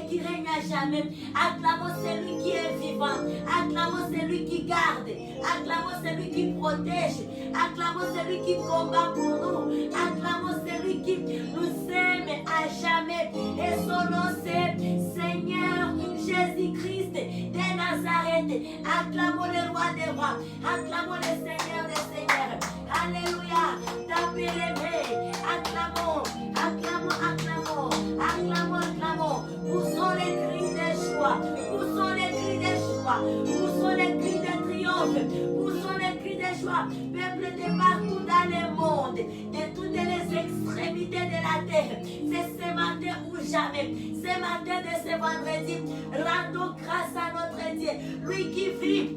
et qui règne à jamais. Acclamons celui qui est vivant. Acclamons celui qui garde. Acclamons celui qui protège. Acclamons celui qui combat pour nous. Acclamons celui qui nous aime à jamais. Et son nom c'est Seigneur Jésus-Christ de Nazareth. Acclamons le roi des rois. Acclamons le Seigneur des seigneurs. Alléluia. Tapez les mains. Acclamons. Acclamons, acclamons. Acclamons, acclamons. Poussons les cris de joie. Poussons les cris de joie. Poussons les cris de triomphe. Poussons les cris de joie. Peuple de partout dans le monde, de toutes les extrémités de la terre. C'est ce matin ou jamais. Ce matin de ce vendredi, rendons grâce à notre Dieu. Lui qui vit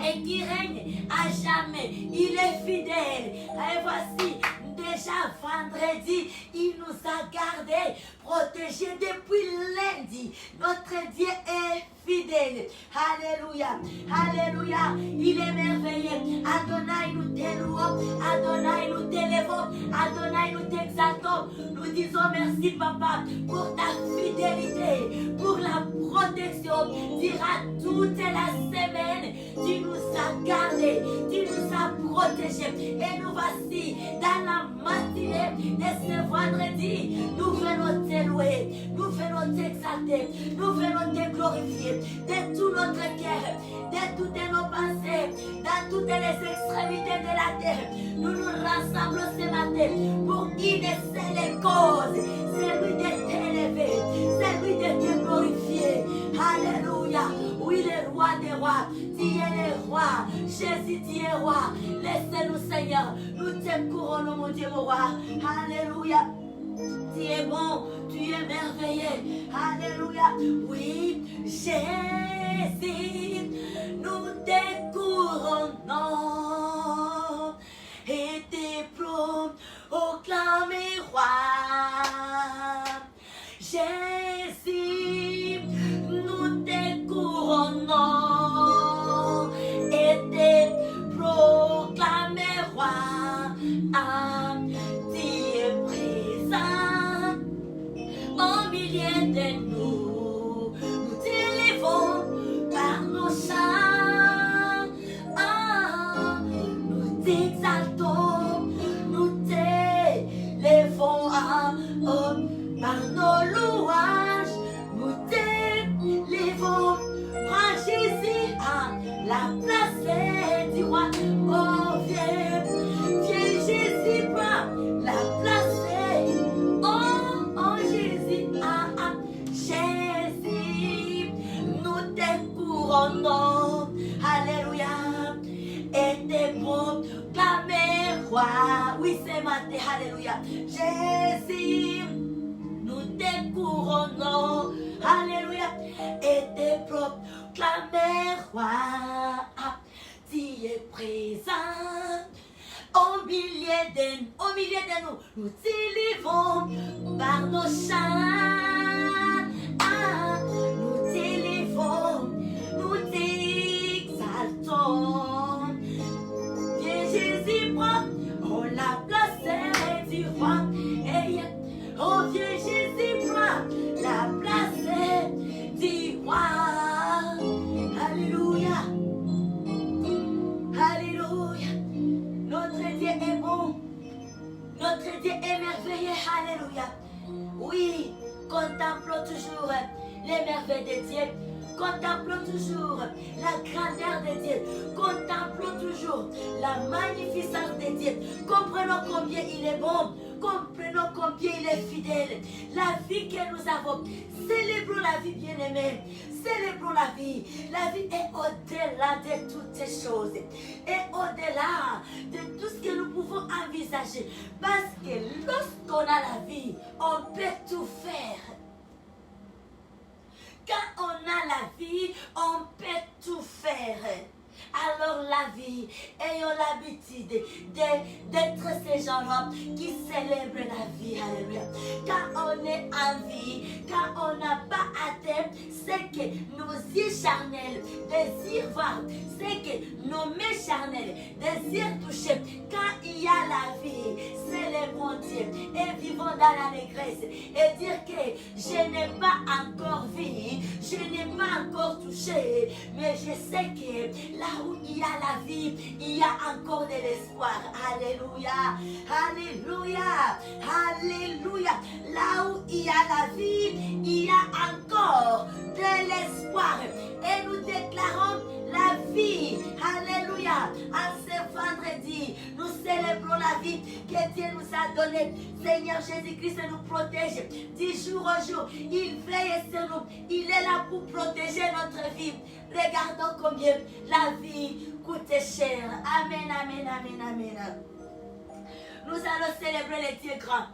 et qui règne à jamais. Il est fidèle. Et voici, déjà vendredi, il nous a gardés, protégés depuis lundi. Notre Dieu est fidèle. Alléluia. Alléluia. Il est merveilleux. Adonai, nous t'élouons. Adonai, nous t'élevons. Adonai, nous t'exaltons. Nous disons merci, Papa, pour ta fidélité, pour la protection. Dira toute la semaine, tu nous as gardés, tu nous as protégés. Et nous voici dans la matinée de ce vendredi. Nous venons te louer, nous venons t'exalter, nous venons te glorifier de tout notre cœur, de toutes nos pensées, dans toutes les extrémités de la terre. Nous nous rassemblons ce matin pour une seule cause, celui de t'élever, celui de te glorifier. Alléluia. Oui, le roi des rois, tu es le roi. Jésus, tu es roi. Laisse-nous, Seigneur. Nous te couronnons, mon Dieu, mon roi. Alléluia. Tu es bon, tu es merveilleux. Alléluia. Oui, Jésus, nous te couronnons et te proclamer roi. Jésus, nous te couronnons et te proclamer roi. Tu es présent au milieu de nous. Nous t'élevons par nos chants. Nous t'exaltons, nous t'élevons par nos louanges. Nous t'élevons. Prends Jésus à la place du roi. Oh, viens, viens Jésus, prends la place. Oh, Jésus, Jésus, nous te couronnons. Alléluia. Et te proclamer roi. Oui, c'est matin. Alléluia. Jésus, nous te couronnons. Alléluia. Et te proclamer roi. Tu es présent au milieu de nous. Nous t'élevons par nos chants. Nous t'élevons, nous t'exaltons. Viens Jésus, prends la place du roi. Oh, viens Jésus, prends la place du roi. Alléluia. Alléluia. Notre Dieu est bon. Notre Dieu est merveilleux. Alléluia. Oui, contemplons toujours les merveilles de Dieu. Contemplons toujours la grandeur de Dieu. Contemplons toujours la magnificence de Dieu. Comprenons combien il est bon. Comprenons combien il est fidèle. La vie que nous avons. Célébrons la vie, bien-aimée. Célébrons la vie. La vie est au-delà de toutes ces choses. Et au-delà de tout ce que nous pouvons envisager. Parce que lorsqu'on a la vie, on peut tout faire. Quand on a la vie, on peut tout faire. Alors la vie, ayons l'habitude d'être ces gens-là qui célèbrent la vie. Alléluia. Quand on est en vie, quand on n'a pas atteint ce que nos yeux charnels désirent voir, ce que nos mains charnelles désirent toucher, quand il y a la vie, célébrons Dieu et vivons dans l'allégresse et dire que je n'ai pas encore vu, je n'ai pas encore touché, mais je sais que là où il y a la vie, il y a encore de l'espoir. Alléluia, alléluia, alléluia. Là où il y a la vie, il y a encore de l'espoir. Et nous déclarons la vie. Alléluia. En ce vendredi, nous célébrons la vie que Dieu nous a donnée. Seigneur Jésus-Christ nous protège du jour au jour. Il veille sur nous. Il est là pour protéger notre vie. Regardons combien la vie coûte cher. Amen, amen, amen, amen. Nous allons célébrer les dieux grands,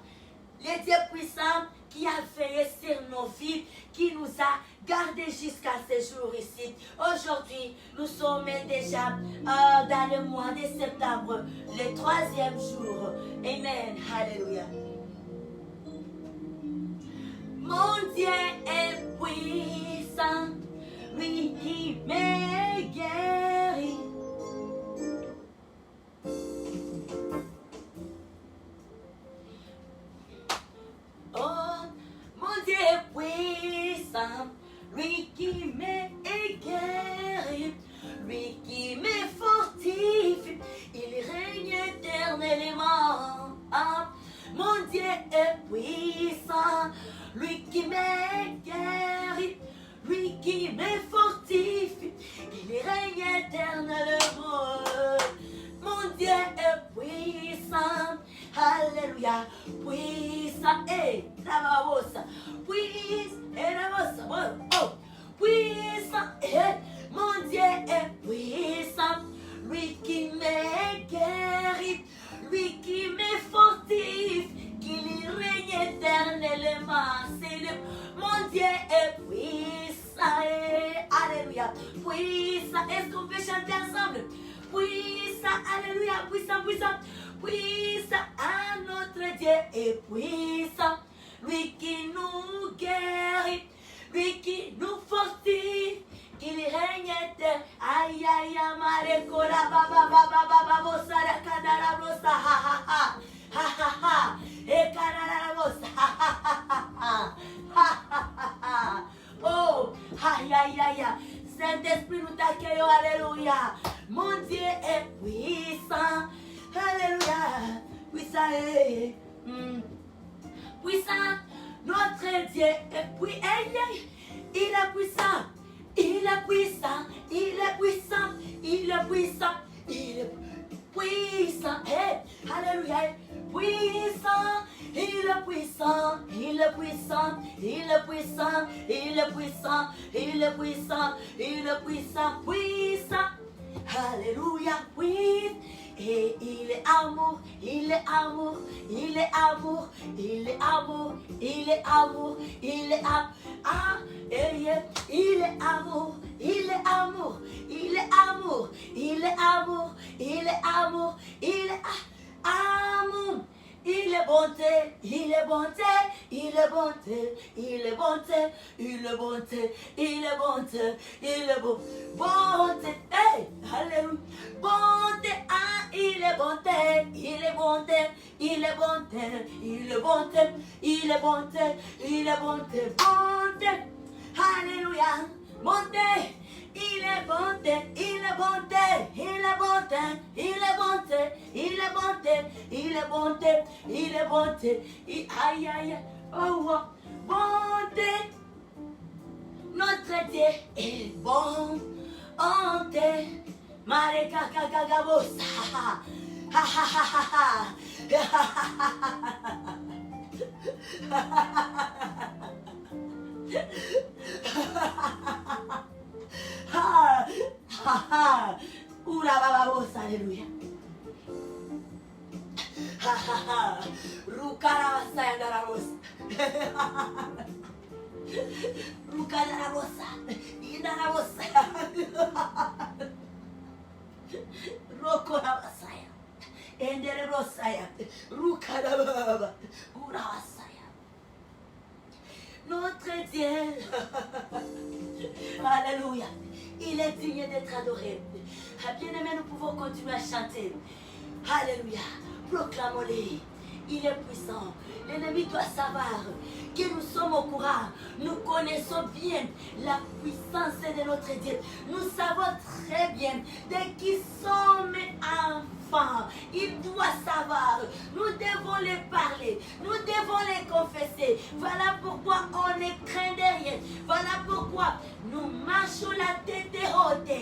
les dieux puissants qui a veillé sur nos vies, qui nous a gardés jusqu'à ce jour ici. Aujourd'hui, nous sommes déjà dans le mois de septembre, le 3e jour. Amen. Alléluia. Mon Dieu est puissant, lui qui m'a guéri. Oh, mon Dieu est puissant, lui qui m'a guéri, lui qui me fortifie, il règne éternellement. Ah, mon Dieu est puissant, lui qui m'a guéri, lui qui me fortifie, il règne éternellement. Mon Dieu est puissant, alléluia, puissant, la babosa, puissant, oh, puissant, mon Dieu est puissant, lui qui me guérit, lui qui me fortifie, qu'il règne éternellement. Mon Dieu est puissant, alléluia, puissant. Est-ce qu'on peut chanter ensemble? Puissant, alléluia, puissant, puissant, puissant, notre Dieu est puissant, lui qui nous guérit, lui qui nous fortifie, qu'il règne éternel. Aïe, aïe, amare, kola, baba, baba, baba, bosa, kadara, bosa, ha, ha, ha, ha, ha, ha, et kadara, bosa, ha, ha, ha, ha, ha, ha, ha. Oh, aïe, aïe, aïe, Saint-Esprit, nous t'accueillons, alléluia. Mon Dieu est puissant, alléluia, puissant, puissant, notre Dieu est puissant, il est puissant, il est puissant, il est puissant, il est puissant, il est puissant, alléluia, puissant, il est puissant, il est puissant, il est puissant, il est puissant, il est puissant, il est puissant, puissant. Alléluia, oui. Et il est amour, il est amour, il est amour, il est amour, il est amour, il est amour. Ah, il est amour, il est amour, il est amour, il est amour, il est amour, il est amour. Il est bonté, il est bonté, il est bonté, il est bonté, il est bonté, il est bonté, il est bon, bonté, hey, alléluia, bonté, ah, il est bonté, il est bonté, il est bonté, il est bonté, il est bonté, il est bonté, bonté, alléluia, bonté. Il est bonté, il est bonté, il est bonté, il est bonté, il est bonté, il est bonté, il est bonté, aïe aïe, oh, bonté. Notre Dieu est bon, bonté, Mareka Kagagabosa, ha ha ha ha ha, ha ha ha, ura bababosa, alléluia. Ha ha ha, rukarabasa yandarabosa. Rukarabosa, indarabosa. Rokorabasaya. Endererosaya. Rukarababa. Urabasaya. Notre Dieu. Alléluia. Il est digne d'être adoré. Bien-aimés, nous pouvons continuer à chanter. Alléluia. Proclamons-le. Il est puissant. L'ennemi doit savoir que nous sommes au courant. Nous connaissons bien la puissance de notre Dieu. Nous savons très bien de qui sommes enfants. Il doit savoir. Nous devons les parler. Nous devons les confesser. Voilà pourquoi on ne craint de rien. Voilà pourquoi nous marchons la tête haute.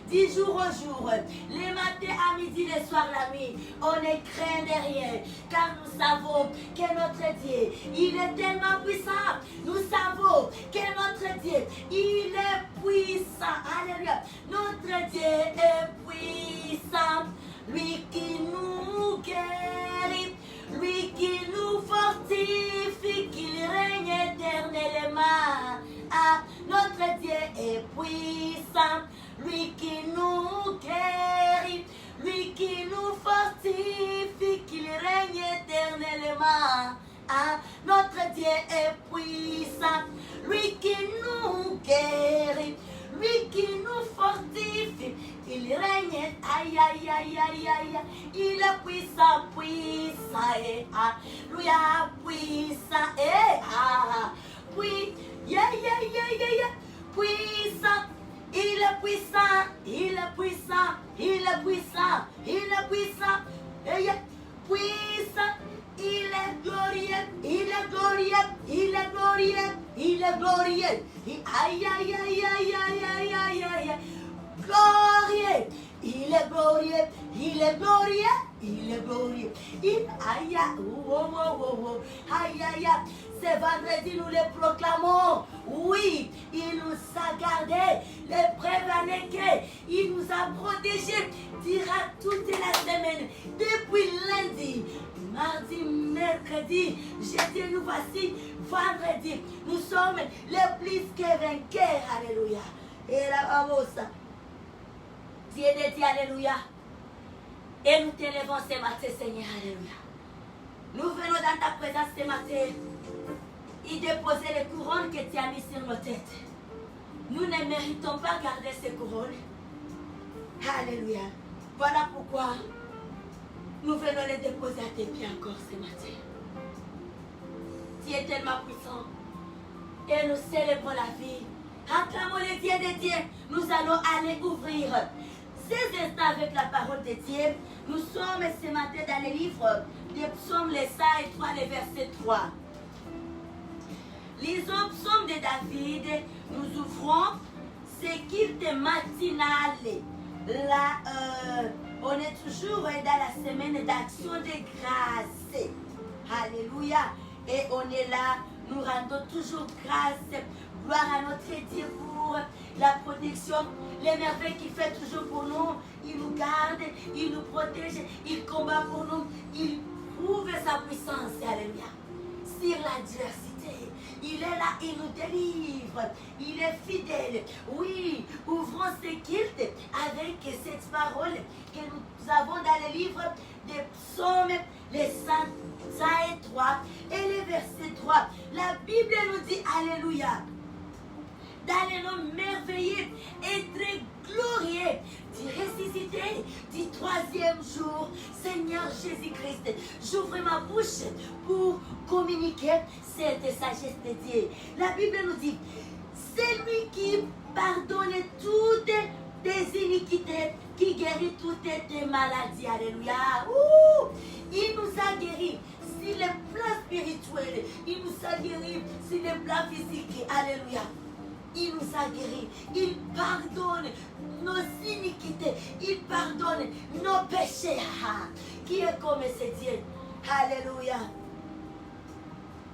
Du jour au jour. Les matins à midi, le soir, la nuit. On ne craint de rien. Car nous savons que notre Dieu, il est tellement puissant. Nous savons que notre Dieu, il est puissant. Alléluia. Notre Dieu est puissant. Lui qui nous guérit, lui qui nous fortifie, qu'il règne éternellement. Ah, notre Dieu est puissant. Lui qui nous guérit, lui qui nous fortifie, qu'il règne éternellement. Ah, notre Dieu est puissant. Lui qui nous guérit, lui qui nous fortifie, il règne. Aïe, aïe, aïe, aïe, aïe. Il est puissant, puissant. Alléluia, puissant. Oui, yeah, yeah, yeah, yeah, yeah. Puissant. Il est puissant, il est puissant, il est puissant, il est puissant, puissant, il est glorieux, il est glorieux, il est glorieux, il est glorieux. Aïe, aïe, aïe, aïe, aïe, aïe, aïe, aïe, glorieux, il est glorieux, il est glorieux, il est glorieux. Aïe, aïe, oh, oh, oh, oh, aïe, aïe, ce vendredi, nous les proclamons. Oui, il nous a gardés. Les prévenus, il nous a protégés. Dira toute la semaine. Depuis lundi, mardi, mercredi, jeudi, nous voici vendredi. Nous sommes les plus que vainqueurs. Alléluia. Et la fameuse. Dieu de Dieu, alléluia. Et nous t'élevons ce matin, Seigneur. Alléluia. Nous venons dans ta présence ce matin. Et déposer les couronnes que tu as mises sur nos têtes. Nous ne méritons pas garder ces couronnes. Alléluia. Voilà pourquoi nous venons les déposer à tes pieds encore ce matin. Tu es tellement puissant. Et nous célébrons la vie. Acclamons les dieux de Dieu. Nous allons aller ouvrir ces instants avec la parole de Dieu. Nous sommes ce matin dans le livre des psaumes, les 103, le verset 3. Lisons psaume de David, nous ouvrons ce culte matinal. Là, on est toujours dans la semaine d'action de grâce. Alléluia. Et on est là, nous rendons toujours grâce. Gloire à notre Dieu pour la protection, les merveilles qu'il fait toujours pour nous. Il nous garde, il nous protège, il combat pour nous. Il prouve sa puissance. Alléluia. Sur l'adversité. Il est là, il nous délivre. Il est fidèle. Oui, ouvrons ce culte avec cette parole que nous avons dans le livre des psaumes, les 103 et le verset 3. La Bible nous dit Alléluia. Dans le nom merveilleux et très glorieux du ressuscité du 3e jour, Seigneur Jésus-Christ, j'ouvre ma bouche pour communiquer cette sagesse de Dieu. La Bible nous dit, c'est lui qui pardonne toutes tes iniquités, qui guérit toutes tes maladies. Alléluia. Il nous a guéris sur le plan spirituel, il nous a guéris sur le plan physique. Alléluia. Il nous a guéris. Il pardonne nos iniquités. Il pardonne nos péchés. Qui est comme ce Dieu? Alléluia.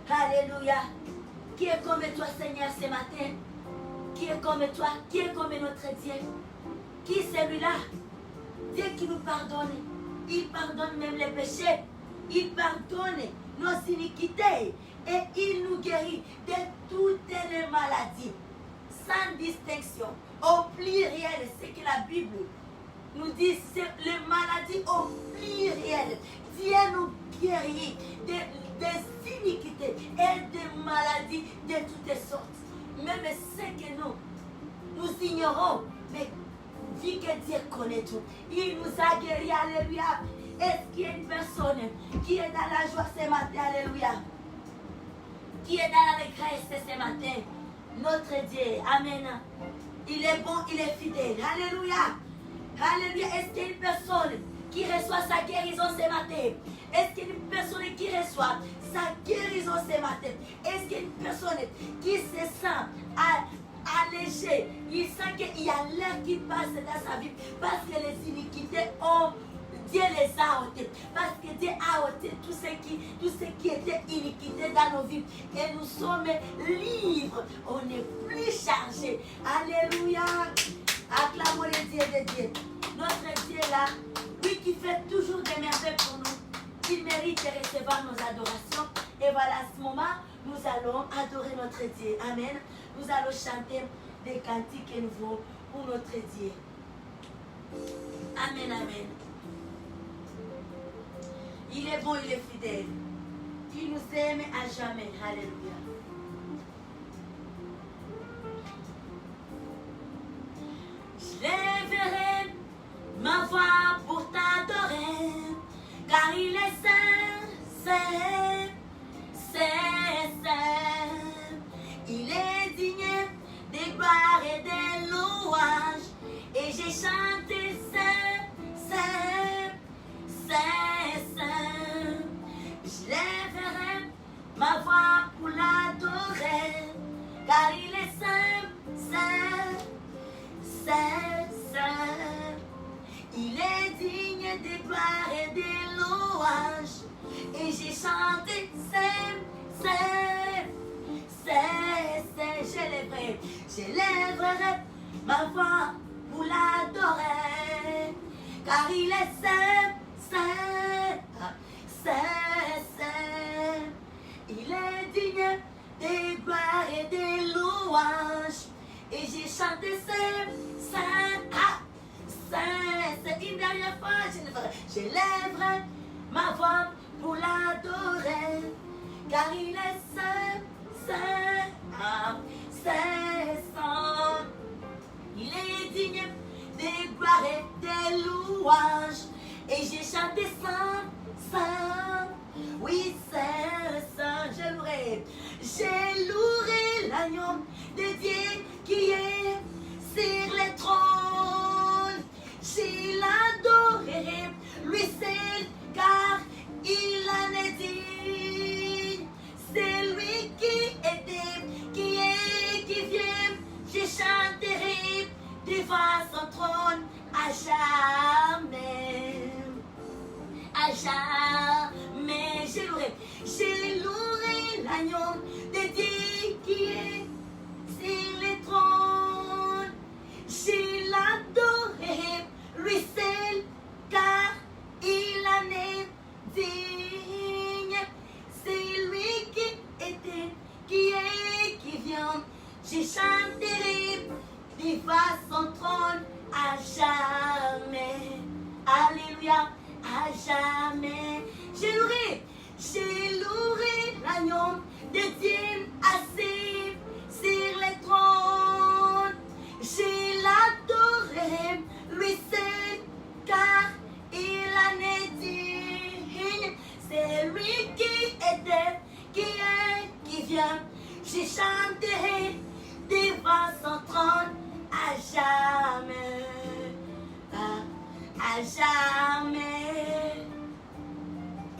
Alléluia. Qui est comme toi, Seigneur, ce matin? Qui est comme toi? Qui est comme notre Dieu? Qui est celui-là? Dieu qui nous pardonne. Il pardonne même les péchés. Il pardonne nos iniquités. Et il nous guérit de toutes les maladies. Sans distinction, au pluriel, c'est que la Bible nous dit c'est les maladies au pluriel. Dieu nous guérit des iniquités et des maladies de toutes sortes. Même ce que nous ignorons, mais vu que Dieu connaît tout, il nous a guéris, alléluia. Est-ce qu'il y a une personne qui est dans la joie ce matin, alléluia, qui est dans l'allégresse ce matin? Notre Dieu, amen. Il est bon, il est fidèle, alléluia. Alléluia. Est-ce qu'il y a une personne qui reçoit sa guérison ce matin? Est-ce qu'il y a une personne qui reçoit sa guérison ce matin? Est-ce qu'il y a une personne qui se sent allégé? Il sent qu'il y a l'air qui passe dans sa vie parce que les iniquités ont... Dieu les a ôtés. Parce que Dieu a ôté tout ce qui était iniquité dans nos vies. Et nous sommes libres. On n'est plus chargés. Alléluia. Acclamons les dieux de Dieu. Notre Dieu là, lui qui fait toujours des merveilles pour nous, il mérite de recevoir nos adorations. Et voilà, à ce moment, nous allons adorer notre Dieu. Amen. Nous allons chanter des cantiques nouveaux pour notre Dieu. Amen, amen. Il est bon, il est fidèle. Il nous aime à jamais. Alléluia. Je lèverai ma voix pour t'adorer, car il est saint, saint, saint, saint. Il est digne des gloires et des louanges, et j'ai chanté saint, saint, saint, saint. Je lèverai ma voix pour l'adorer, car il est saint, saint, saint, saint. Il est digne des gloires et des louanges, et j'ai chanté saint, saint, saint, saint. Je lèverai ma voix pour l'adorer, car il est saint, saint, saint, saint. Il est digne des gloires et des louanges, et j'ai chanté saint, saint, saint, saint. Une dernière fois, je lèverai ma voix pour l'adorer, car il est saint, saint, saint, saint. Il est digne des gloires et des louanges, et j'ai chanté saint, saint, oui, saint, saint. Je louerai l'agneau de Dieu qui est sur le trône. Je l'adorerai, lui seul, car il en est digne. C'est lui qui était, qui est, qui vient. Je chanterai devant son trône à jamais. À jamais, je louerai l'agneau de Dieu qui est sur le trône. Je l'adorerai, lui seul, car il en est digne. C'est lui qui était, qui est, qui vient. Je chanterai devant son trône à jamais. Alléluia. À jamais, je louerai l'agneau de Dieu assis sur le trône. Je l'adorerai, lui seul, car il en est digne. C'est lui qui était, qui est, qui vient. Je chanterai devant son trône à jamais. À jamais,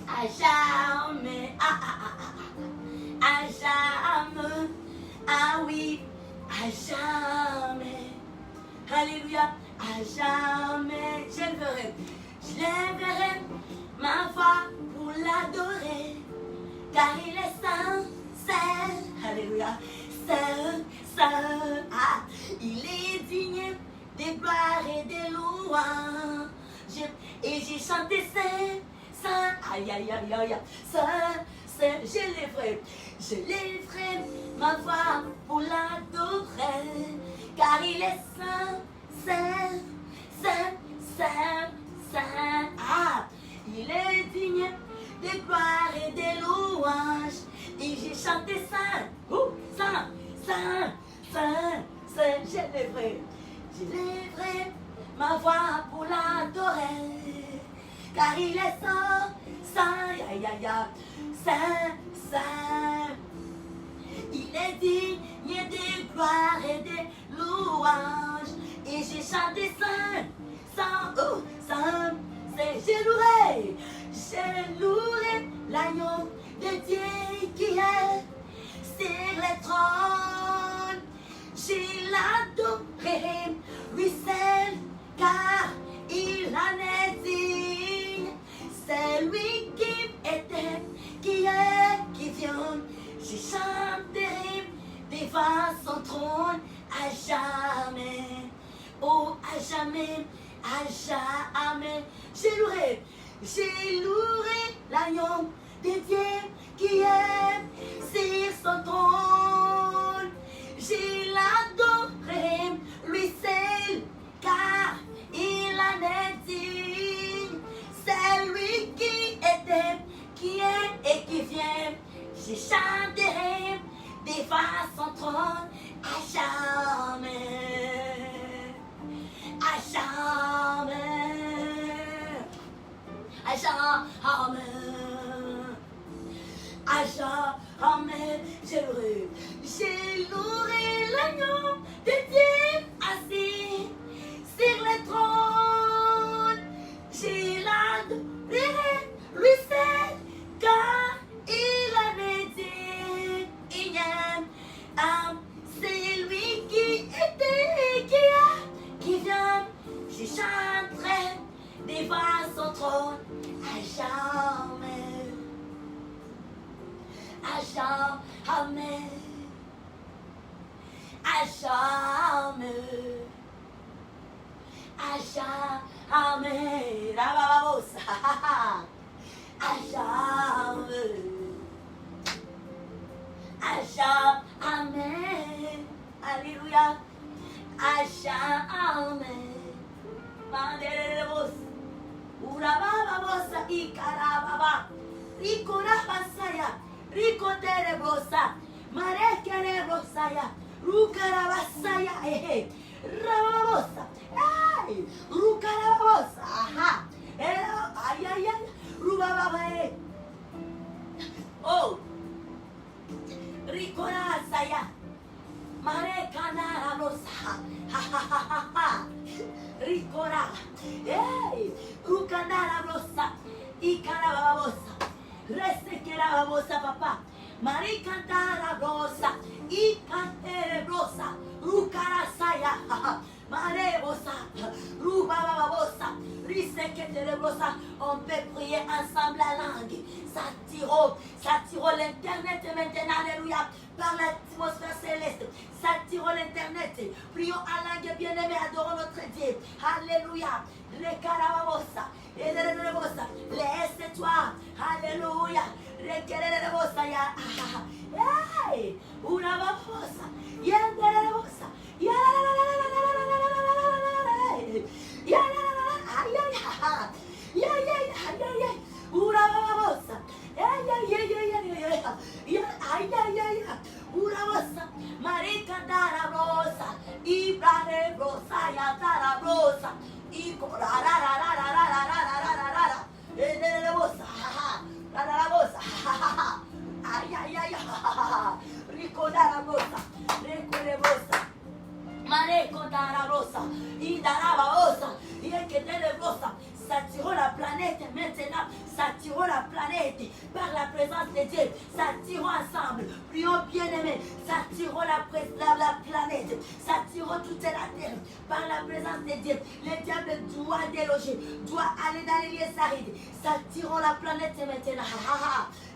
à jamais, à jamais, ah oui, à jamais, alléluia, à jamais, je lèverai ma voix pour l'adorer, car il est saint, saint, alléluia, saint, saint, il est digne des gloires et des louanges. Et j'ai chanté saint, saint, aïe, aïe, aïe, aïe, saint, saint, je lèverai ma voix pour l'adorer, car il est saint, saint, saint, Saint, Saint, ah, il est digne de gloire et de louanges. Et j'ai chanté Saint, Saint, Saint, Saint, Saint, je lèverai ma voix pour l'adorer, car il est saint, saint, ya, ya, ya, saint, saint. Il est digne de gloire et de louanges. Et j'ai chanté Saint, Saint, oh, Saint, je louerai l'agneau de Dieu qui est sur le trône. Je l'adorerai, lui seul, car il en est digne. C'est lui qui était, qui est, qui vient. Je chanterai devant son trône à jamais. Oh, à jamais, à jamais. Je louerai l'agneau de Dieu qui est sur son trône. Je l'adorerai, lui seul, car il en est digne. C'est lui qui était, qui est et qui vient. Je chanterai devant son trône à jamais. À jamais. À jamais. À jamais. Je louerai l'agneau de Dieu assis sur le trône. Je l'adorerai, lui seul, car il en est digne. C'est lui qui était, qui vient. Je chanterai devant son trône à jamais. À jamais. À jamais. À jamais. À jamais. À jamais. Alléluia. À jamais. Manderebos. Urababosa ikarababa. Rikorabasaya. Rikoterebrosa. Marekerebrosaya. Rukarabasaya. Rababosa. Ay. Rukarabosa. Aha. Ay, ay, ay. Rubababa. Oh. Rikorasaya. Marekanarosa. Ha ha ha ha ha. Ricora. Hey. Rukanararosa. Ikarababosa. Resekerababosa papa. Marikantararosa. Ikanterebrosa. Rukarasaya. Marebosa. Rubababosa. Riseketerebrosa. On peut prier ensemble la langue. S'attiro l'internet maintenant. Alléluia. Par l'atmosphère céleste. S'attiro l'internet. Prions à langue bien-aimée. Adorons notre Dieu. Alléluia. Rekarababosa. Laisse-toi. Alléluia. Rekerebosa. Hey. Urababosa. Yenderebosa. Urababosa. Urabosa. Marika Darabrosa. Ibrarebrosa. Yatarabrosa. Ikorarararararararararara. Enderebosa. Rararabosa. Ay, ay, ay. Rico Darabrosa. Recorebosa. Mareko Darabrosa. Idarababosa. Yeketerebrosa. Saturons la planète maintenant. Saturons la planète par la présence de Dieu. Saturons ensemble. Prions bien-aimés. Saturons la planète. Saturons toute la terre par la présence de Dieu. Le diable doit déloger. Doit aller dans les lieux arides. Saturons la planète maintenant.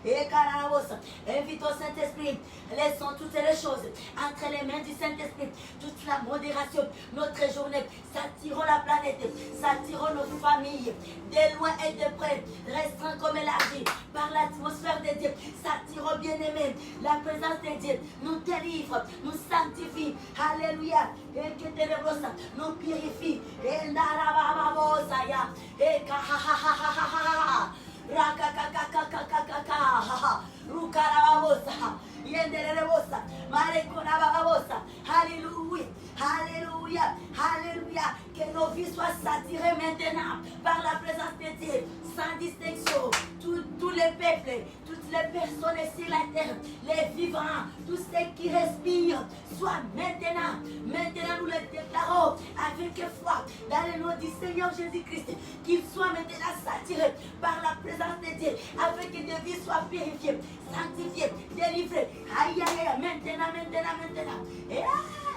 Invite au Saint-Esprit. Laissons toutes les choses entre les mains du Saint-Esprit. Toute la modération, notre journée. S'attirons la planète. S'attirons nos familles. De loin et de près. Restreint comme élargi par l'atmosphère de Dieu. S'attirons bien-aimés. La présence de Dieu nous délivre, nous sanctifie. Alléluia. Et que ténébrosa nous purifie. Et narabababosaya. Et kahahahahaha. Rakakakakakakaka. Rukarababosa. Yenderebosa. Marekonababosa. Alléluia. Alléluia. Alléluia. Que nos vies soient saturées maintenant par la présence de Dieu. Sans distinction. Tous les peuples, toutes les personnes sur la terre, les vivants, tous ceux qui respirent, soient maintenant. Maintenant, nous les déclarons avec foi dans le nom du Seigneur Jésus-Christ. Qu'ils soient maintenant saturés par la présence de Dieu, afin que des vies soient purifiées, sanctifiées, délivrées. Aïe, aïe, aïe, maintenant.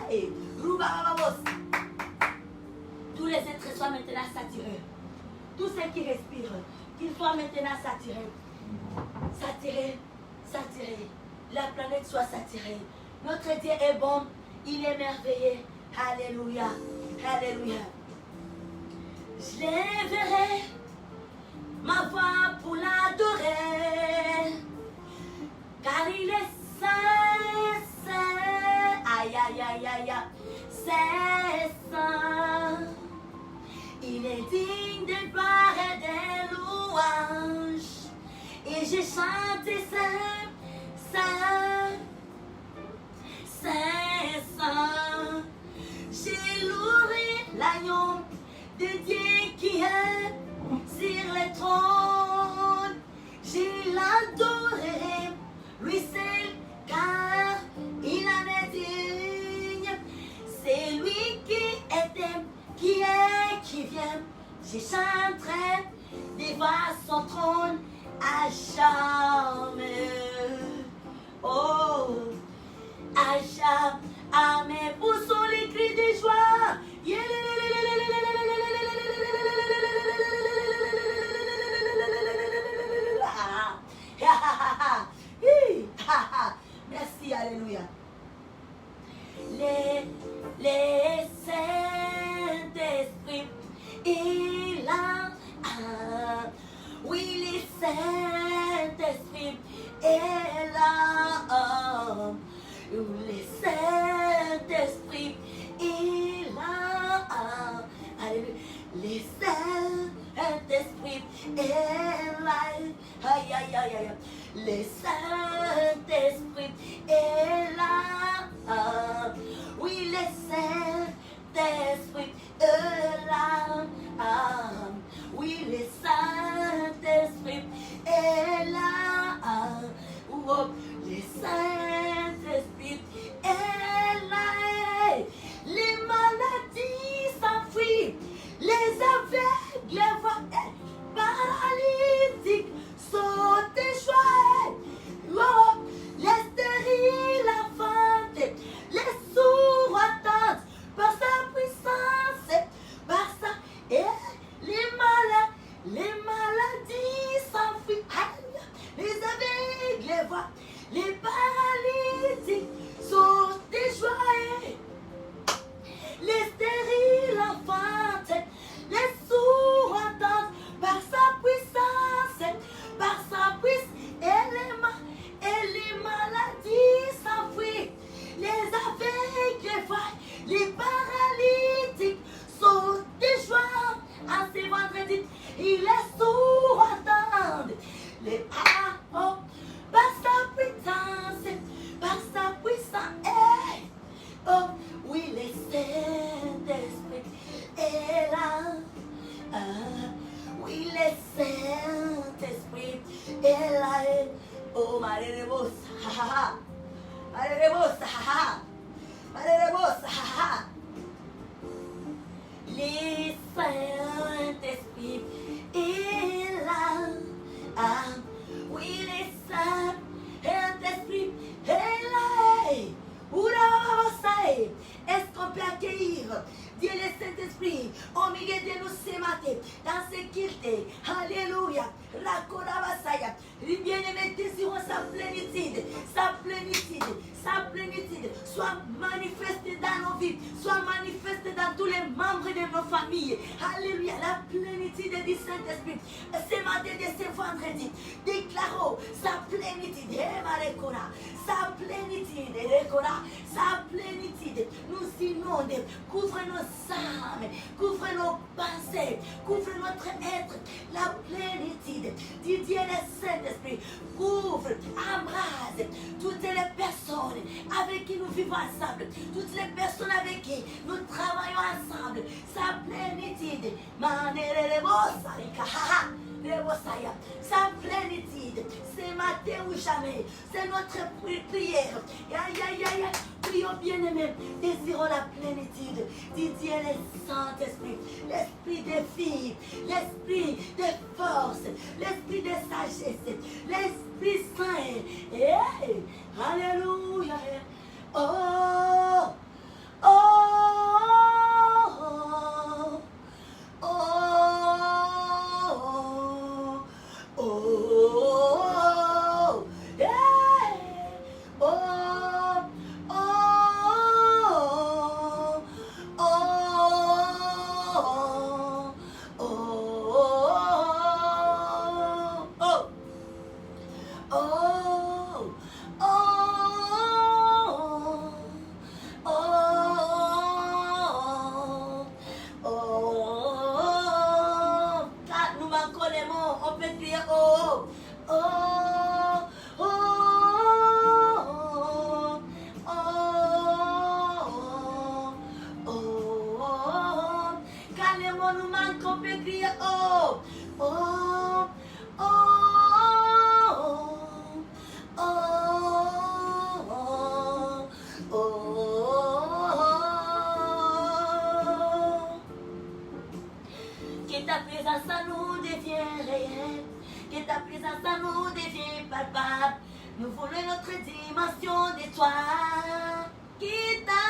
Et tous les êtres soient maintenant saturés. Tous ceux qui respirent, qu'ils soient maintenant saturés. Saturés. La planète soit saturée. Notre Dieu est bon, il est merveilleux. Alléluia. Alléluia. Je lèverai ma voix pour l'adorer, car il est saint, saint. Aïe, aïe, aïe, aïe, aïe. C'est saint. Il est digne de gloire et de louange. Et j'ai chanté Saint, Saint, Saint, Saint. J'ai loué l'agneau de Dieu qui est sur le trône. J'ai l'adoré, lui seul, car il en est digne. C'est lui qui était, qui est, qui vient. Je chanterai devant son trône à jamais. Oh, à jamais. Poussons les cris de joie. Merci, alléluia. Les Saint-Esprit, il a, oui, les Saint-Esprit est là. Les Saint-Esprit, il a, alléluia. Les Saint-Esprit est là. Aïe, aïe, aïe, aïe. Les Saint-Esprit est là. Oui, les Saint-Esprit est là. Oui, les Saint-Esprit est là. Oh, les Saint-Esprit est là. Les maladies s'enfuient. Les aveugles voient. Paralytiques sont échoués. Oh, les stériles enfantent. Les sourds attendent par sa puissance, par sa... Et les maladies s'enfuient. Les aveugles voient. Les paralytiques sont déjoyés. Les stériles enfantent. Les sourds entendent par sa puissance, et les maladies s'enfuient. Les aveugles voient. Les paralytiques sont déjoyés. En ce vendredi, ils les sourds entendent. Les paroles par sa puissance, oh, oui, les Saint-Esprit est là. Oui, les Saint-Esprit est là. Oh, Marie-Rebosa, les Saint-Esprit est là. Oui, les Saint-Esprit est là. Est-ce qu'on peut accueillir Dieu le Saint-Esprit au milieu de nous ce matin, dans ce qu'il est? Alléluia. Bien-aimé, tes famille. Alléluia, la plénitude du Saint-Esprit. Ce matin de ce vendredi, déclarons sa plénitude. Sa plénitude, sa plénitude nous inonde, couvre nos âmes, couvre nos pensées, couvre notre être. La plénitude du Dieu le Saint-Esprit couvre, embrase toutes les personnes avec qui nous vivons ensemble, toutes les personnes avec qui nous travaillons ensemble. Sa plénitude, sa plénitude, c'est matin ou jamais, c'est notre prière. Aïe, aïe, aïe, prions bien-aimés, désirons la plénitude du Dieu le Saint-Esprit, l'esprit des filles, l'esprit de force, l'esprit de sagesse, l'esprit saint. Hey, alléluia. Oh, oh, oh, oh, oh, yeah. Oh, que ta présence à nous devient réelle, que ta présence à nous devient palpable. Nous voulons notre dimension de toi. Que ta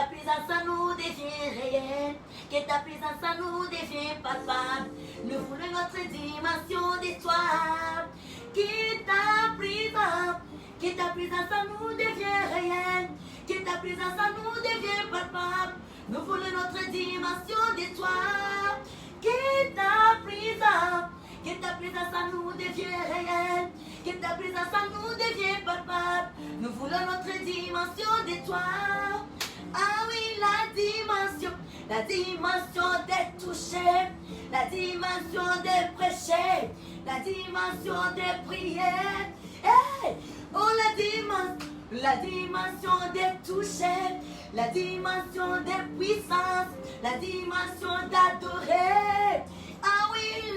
présence à nous devient réelle, que ta présence à nous devient palpable. Nous voulons notre dimension de toi. Que ta présence à nous devient réelle, que ta présence à nous devient palpable. Nous voulons notre dimension de toi. Que ta présence à nous devient réelle, que ta présence à nous devient palpable. Nous voulons notre dimension de toi. Ah oui, la dimension de toucher, la dimension de prêcher, la dimension de prier. Hey! Oh, la dimension de toucher, la dimension de puissance, la dimension d'adorer. Ah oui,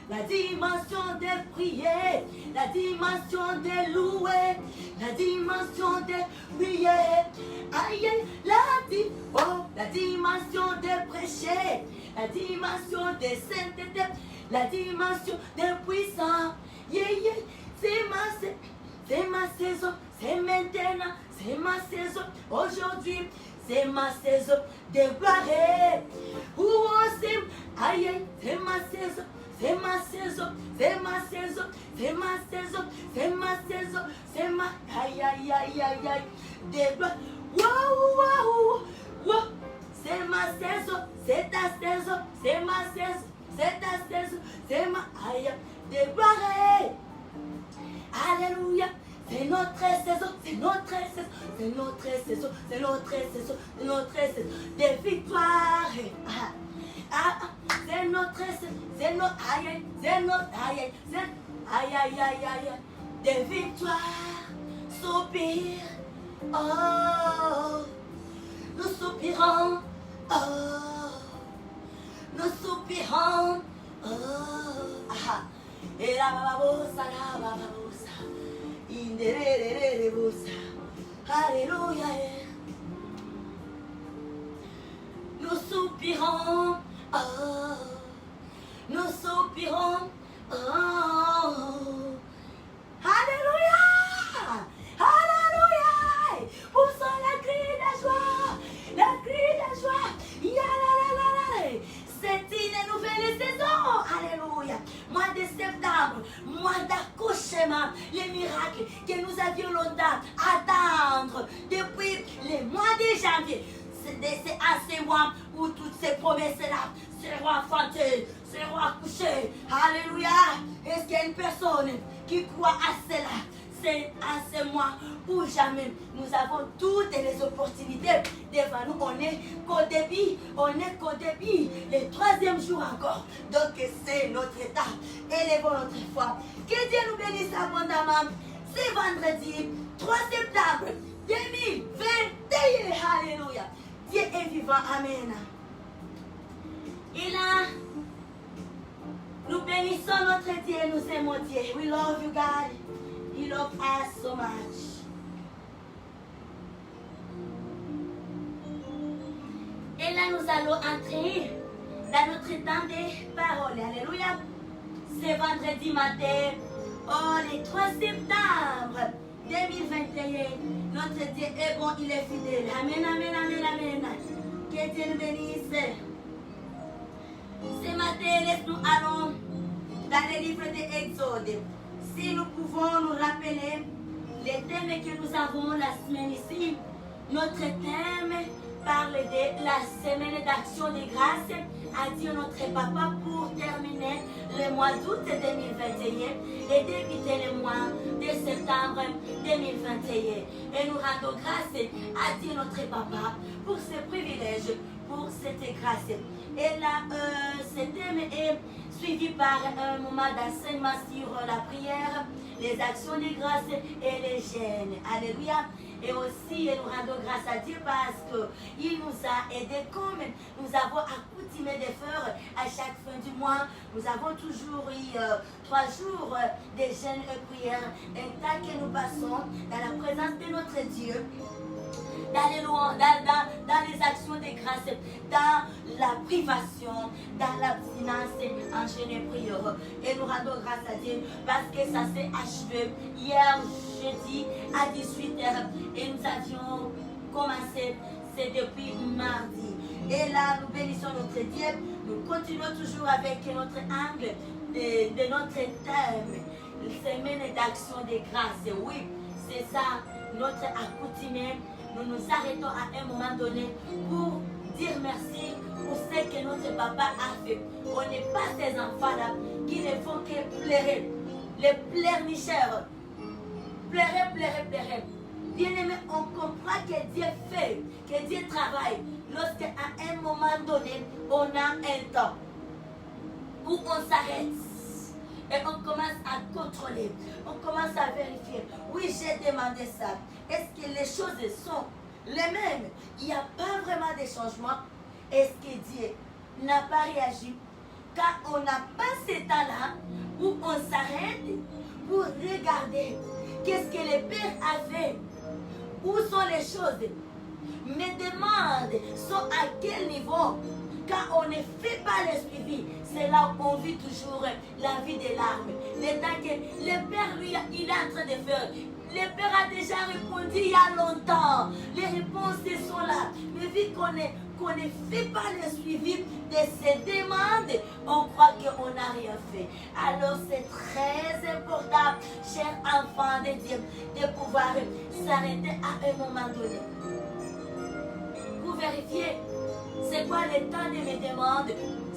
la dimension de prier, la dimension de louer, la dimension de prier. Aïe, la dimension de prêcher, la dimension de sainteté, la dimension de puissance. Yeah, yeah. C'est ma saison, c'est maintenant, c'est ma saison. Aujourd'hui, c'est ma saison de gloire. Aïe, c'est ma saison, c'est ma saison, c'est ma saison, c'est ma saison, c'est ma saison, c'est ma aïe, aïe, aïe, aïe, aïe, de gloire. Wow. C'est ma saison, c'est ta saison, c'est ma saison, c'est ta saison, c'est ma aïe, de gloire. Alléluia. C'est notre saison, c'est notre saison, c'est notre saison, c'est notre saison, c'est notre saison de victoire. C'est notre saison, c'est notre aïe, c'est notre aïe, c'est aïe, de victoire. Soupir, oh, nous soupirons, oh, nous soupirons, oh, et la babosa, alléluia. Nous soupirons, oh, nous soupirons, oh, alléluia, alléluia. Poussons la cri de joie, la cri de joie. C'est une nouvelle saison, alléluia. Mois de septembre, mois d'accouchement, les miracles que nous avions longtemps à attendre depuis le mois de janvier. c'est assez moi où toutes ces promesses-là seront affrontées, seront accouchées. Alléluia. Est-ce qu'il y a une personne qui croit à cela? C'est à ce mois où jamais nous avons toutes les opportunités devant nous. On est qu'au début, le 3e jour encore. Donc c'est notre état. Élevons notre foi. Que Dieu nous bénisse abondamment. C'est vendredi 3 septembre 2021. Alléluia. Dieu est vivant. Amen. Et là, nous bénissons notre Dieu, nous aimons Dieu. We love you, God. You love us so much. Et là, nous allons entrer dans notre temps de parole. Alléluia. C'est vendredi matin. Oh, le 3 septembre 2021. Notre Dieu est bon, il est fidèle. Amen, amen, amen, amen. Que Dieu nous bénisse. Ce matin, nous allons dans le livre de Exode. Si nous pouvons nous rappeler les thèmes que nous avons la semaine ici, notre thème parle de la semaine d'action de grâce à Dieu notre Papa pour terminer le mois d'août 2021 et débuter le mois de septembre 2021. Et nous rendons grâce à Dieu notre Papa pour ce privilège, pour cette grâce. Et là, ce thème est suivi par un moment d'enseignement sur la prière, les actions de grâce et les jeûnes. Alléluia. Et aussi, nous rendons grâce à Dieu parce qu'il nous a aidés comme nous avons accoutumé de faire à chaque fin du mois. Nous avons toujours eu 3 jours de jeûne et prière, un temps que nous passons dans la présence de notre Dieu. Dans les actions de grâce, dans la privation, dans l'abstinence en jeûne et prière. Et nous rendons grâce à Dieu parce que ça s'est achevé hier jeudi à 18h et nous avions commencé, c'est depuis mardi. Et là, nous bénissons notre Dieu. Nous continuons toujours avec notre angle de notre thème, semaine d'action de grâce. Oui, c'est ça, notre accoutumé. Nous nous arrêtons à un moment donné pour dire merci pour ce que notre papa a fait. On n'est pas ces enfants-là qui ne font que pleurer. Les pleurnicheurs. Pleurer, pleurer, pleurer. Bien-aimé, on comprend que Dieu fait, que Dieu travaille. Lorsqu'à un moment donné, on a un temps où on s'arrête. Et on commence à contrôler, on commence à vérifier. Oui, j'ai demandé ça. Est-ce que les choses sont les mêmes? Il n'y a pas vraiment de changement. Est-ce que Dieu n'a pas réagi? Car on n'a pas ce temps-là où on s'arrête pour regarder qu'est-ce que le Père a fait. Où sont les choses? Mes demandes sont à quel niveau? Quand on ne fait pas le suivi, c'est là où on vit toujours la vie des larmes. Le temps que le Père, lui, il est en train de faire. Le Père a déjà répondu il y a longtemps. Les réponses sont là. Mais vu qu'on ne fait pas le suivi de ces demandes, on croit qu'on n'a rien fait. Alors c'est très important, chers enfants de Dieu, de pouvoir s'arrêter à un moment donné. Pour vérifier c'est quoi le temps de mes demandes,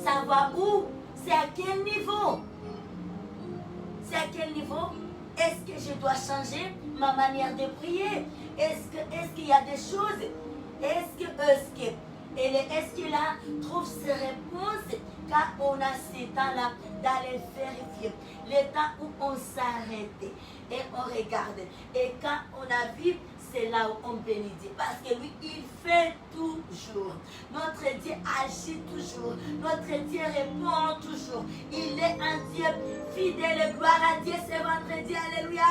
savoir où, c'est à quel niveau. C'est à quel niveau? Est-ce que je dois changer ma manière de prier? Est-ce qu'il y a des choses? Est-ce que là trouve ses réponses quand on a ce temps-là d'aller vérifier, le temps où on s'arrête et on regarde. Et quand on a vu, c'est là où on bénit Dieu. Parce que lui, il fait toujours. Notre Dieu agit toujours. Notre Dieu répond toujours. Il est un Dieu fidèle. Gloire à Dieu ce vendredi. Alléluia.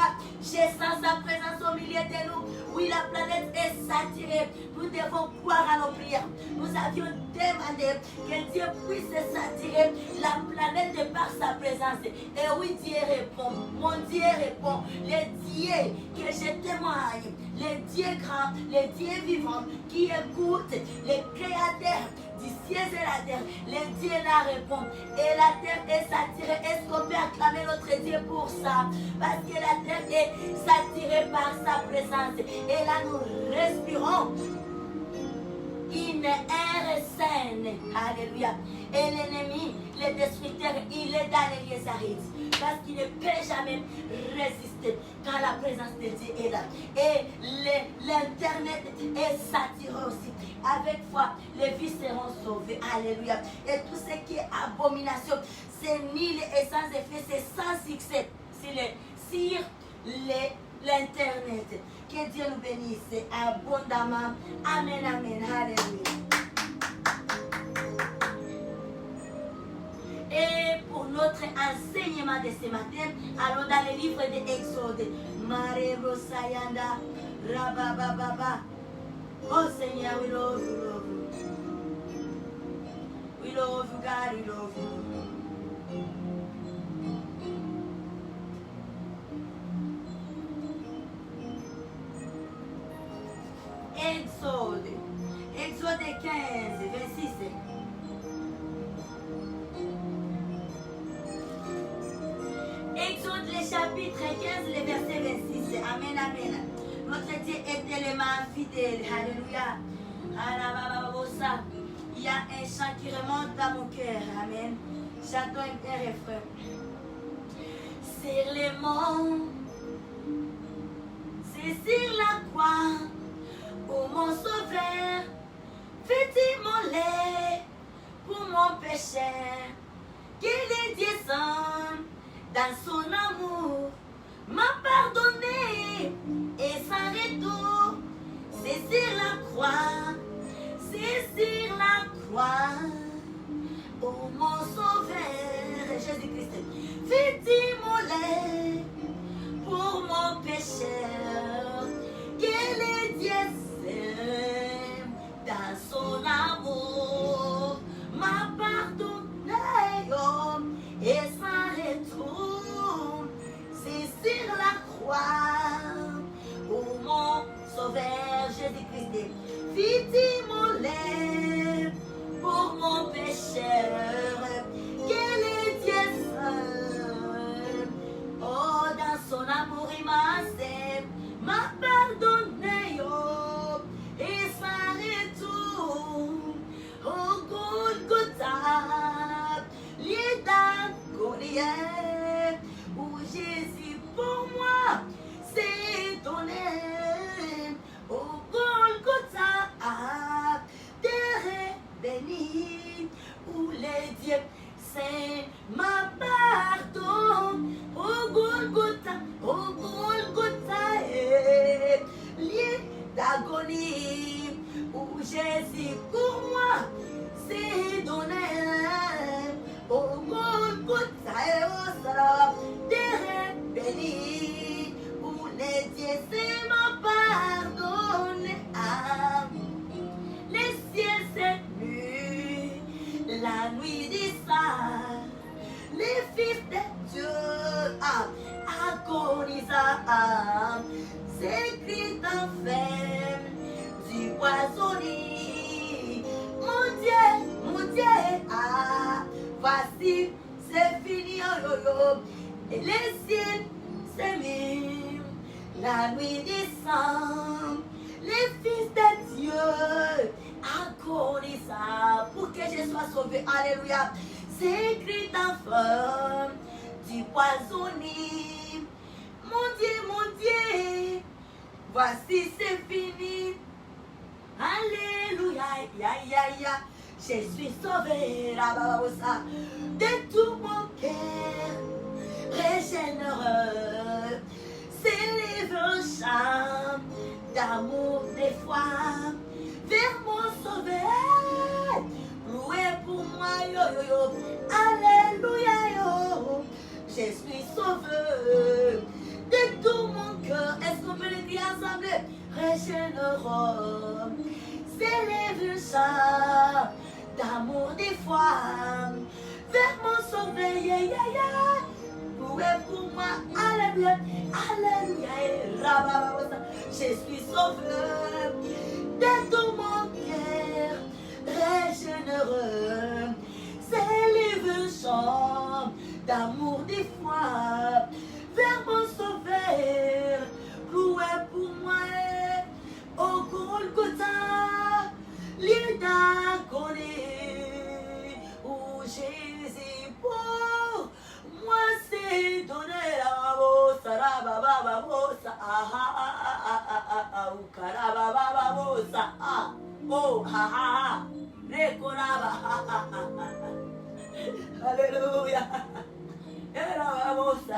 Je sens sa présence au milieu de nous. Oui, la planète est saturée. Nous devons croire à nos prières. Nous avions demandé que Dieu puisse saturer la planète de par sa présence. Et oui, Dieu répond. Mon Dieu répond. Le Dieu que je témoigne. Le Dieu grand, le Dieu vivant, qui écoute, le créateur du ciel et la terre, le Dieu la répond. Et la terre est saturée. Est-ce qu'on peut acclamer notre Dieu pour ça? Parce que la terre est saturée par sa présence. Et là, nous respirons. une ère saine. Alléluia. Et l'ennemi, le destructeur, il est dans les lieux arides. Parce qu'il ne peut jamais résister quand la présence de Dieu est là. Et l'internet est saturé aussi. Avec foi, les vies seront sauvées. Alléluia. Et tout ce qui est abomination, c'est nul et sans effet, c'est sans succès sur l'internet. Que Dieu nous bénisse abondamment. Amen, amen. Alléluia. Et pour notre enseignement de ce matin, allons dans le livre de Exode. Marebo Sayanda, Rabababa. Oh Seigneur, we love you, love you. We love you, God, we love you. Exode 15, 26. Exode le chapitre 15, le verset 26. Amen, amen. Notre Dieu est tellement fidèle. Alléluia. Il y a un chant qui remonte dans mon cœur. Amen. Chantons un refrain. Sur les monts, c'est sur la croix où mon sauveur fait immoler pour mon péché. Qu'il est descendu dans son amour, m'a pardonné et sans retour. C'est sur la croix, c'est sur la croix où mon sauveur Jésus-Christ fait immoler pour mon péché. Qu'il est Dieu dans son amour, m'a pardonné et sans retour. C'est sur la croix où mon sauveur Jésus-Christ fit immoler pour mon pécheur. Quel est Dieu seul, oh dans son amour immense, m'a pardonné et sans retour. Oh Golgotha, lieu d'agonie, où Jésus pour moi s'est donné. Oh Golgotha, terre bénie, où les dieux saints m'a pardon. Oh Golgotha, lieu d'agonie, où Jésus pour moi s'est donné. Oh Golgotha, terre bénie, où les dieux saints m'ont pardonné. Les cieux s'est nu, la nuit descend, les fils de Dieu agonisent. C'est cri d'enfer du poissonnier. Mon Dieu, voici, c'est fini, et les cieux s'émirent, la nuit descend, les fils de Dieu agonisent pour que je sois sauvé. Alléluia. C'est écrit d'enfer du poissonnier. Mon Dieu, voici c'est fini. Alléluia, je suis sauvé de tout mon cœur, régénéreux. S'élève un chant d'amour, des foi vers mon sauveur. Loué pour moi, alléluia, je suis sauvé de tout mon cœur. Est-ce qu'on peut le dire ensemble? Régénéreux. S'élève un chant d'amour, des foi vers mon sauveur. Loué pour moi, alléluia, je suis sauvé de tout mon cœur, régénéreux. S'élève un chant d'amour, des foi vers mon sauveur. Loué pour moi, au Golgotha, lieu ukarabababosa, oh, ha, ha, rekoraba, hallelujah, erababosa,